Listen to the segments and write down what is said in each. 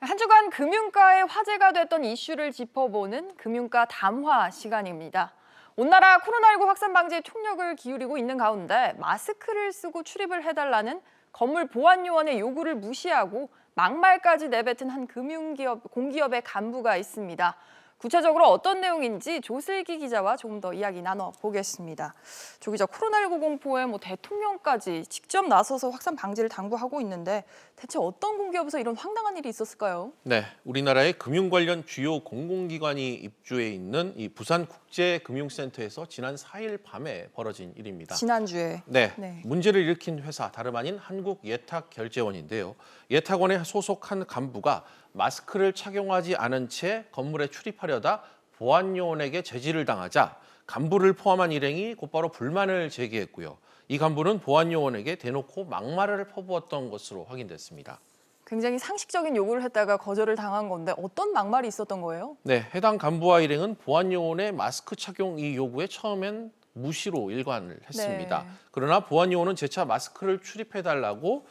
한 주간 금융가에 화제가 됐던 이슈를 짚어보는 금융가 담화 시간입니다. 온 나라 코로나19 확산 방지에 총력을 기울이고 있는 가운데 마스크를 쓰고 출입을 해달라는 건물 보안 요원의 요구를 무시하고 막말까지 내뱉은 한 공기업의 간부가 있습니다. 구체적으로 어떤 내용인지 조슬기 기자와 조금 더 이야기 나눠보겠습니다. 조 기자, 코로나19 공포에 대통령까지 직접 나서서 확산 방지를 당부하고 있는데 대체 어떤 공기업에서 이런 황당한 일이 있었을까요? 네, 우리나라의 금융 관련 주요 공공기관이 입주해 있는 이 부산국제금융센터에서 지난 4일 밤에 벌어진 일입니다. 지난주에. 네, 문제를 일으킨 회사 다름 아닌 한국예탁결제원인데요. 예탁원에 소속한 간부가 마스크를 착용하지 않은 채 건물에 출입하려다 보안요원에게 제지를 당하자 간부를 포함한 일행이 곧바로 불만을 제기했고요. 이 간부는 보안요원에게 대놓고 막말을 퍼부었던 것으로 확인됐습니다. 굉장히 상식적인 요구를 했다가 거절을 당한 건데 어떤 막말이 있었던 거예요? 네, 해당 간부와 일행은 보안요원의 마스크 착용 이 요구에 처음엔 무시로 일관을 했습니다. 네. 그러나 보안요원은 재차 마스크를 출입해달라고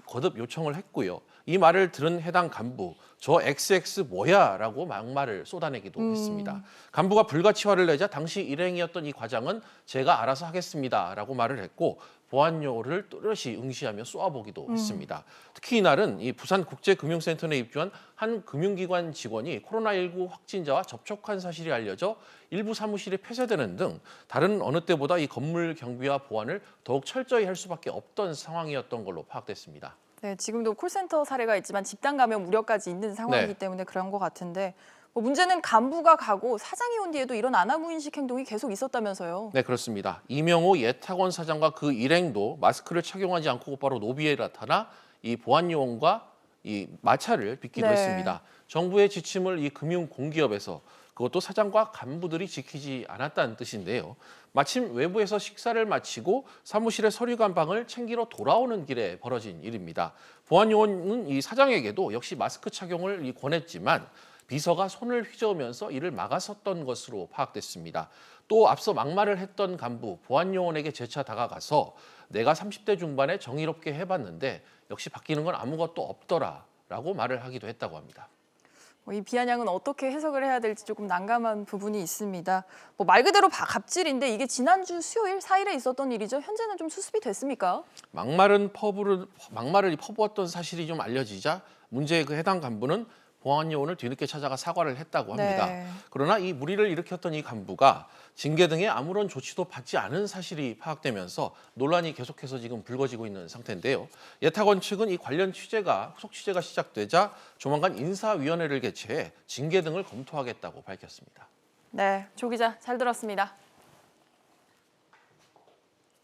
거듭 요청을 했고요. 이 말을 들은 해당 간부, 저 XX 뭐야? 라고 막말을 쏟아내기도 했습니다. 간부가 불가치 화를 내자 당시 일행이었던 이 과장은 제가 알아서 하겠습니다 라고 말을 했고 보안요원을 또렷이 응시하며 쏘아보기도 했습니다. 특히 이날은 이 부산국제금융센터에 입주한 한 금융기관 직원이 코로나19 확진자와 접촉한 사실이 알려져 일부 사무실이 폐쇄되는 등 다른 어느 때보다 이 건물 경비와 보안을 더욱 철저히 할 수밖에 없던 상황이었던 걸로 파악됐습니다. 네, 지금도 콜센터 사례가 있지만 집단 감염 우려까지 있는 상황이기 네. 때문에 그런 것 같은데 문제는 간부가 가고 사장이 온 뒤에도 이런 아나무인식 행동이 계속 있었다면서요. 네, 그렇습니다. 이명호 예탁원 사장과 그 일행도 마스크를 착용하지 않고 곧바로 로비에 나타나 이 보안요원과 이 마찰을 빚기도 네. 했습니다. 정부의 지침을 이 금융공기업에서 그것도 사장과 간부들이 지키지 않았다는 뜻인데요. 마침 외부에서 식사를 마치고 사무실의 서류 간방을 챙기러 돌아오는 길에 벌어진 일입니다. 보안요원은 이 사장에게도 역시 마스크 착용을 권했지만 비서가 손을 휘저으면서 이를 막았었던 것으로 파악됐습니다. 또 앞서 막말을 했던 간부 보안요원에게 재차 다가가서 내가 30대 중반에 정의롭게 해봤는데 역시 바뀌는 건 아무것도 없더라라고 말을 하기도 했다고 합니다. 이 비아냥은 어떻게 해석을 해야 될지 조금 난감한 부분이 있습니다. 말 그대로 갑질인데 이게 지난주 수요일 4일에 있었던 일이죠. 현재는 좀 수습이 됐습니까? 막말을 퍼부었던 사실이 좀 알려지자 문제의 그 해당 간부는 보안요원을 뒤늦게 찾아가 사과를 했다고 합니다. 네. 그러나 이 무리를 일으켰던 이 간부가 징계 등의 아무런 조치도 받지 않은 사실이 파악되면서 논란이 계속해서 지금 불거지고 있는 상태인데요. 예탁원 측은 이 관련 후속 취재가 시작되자 조만간 인사위원회를 개최해 징계 등을 검토하겠다고 밝혔습니다. 네, 조 기자 잘 들었습니다.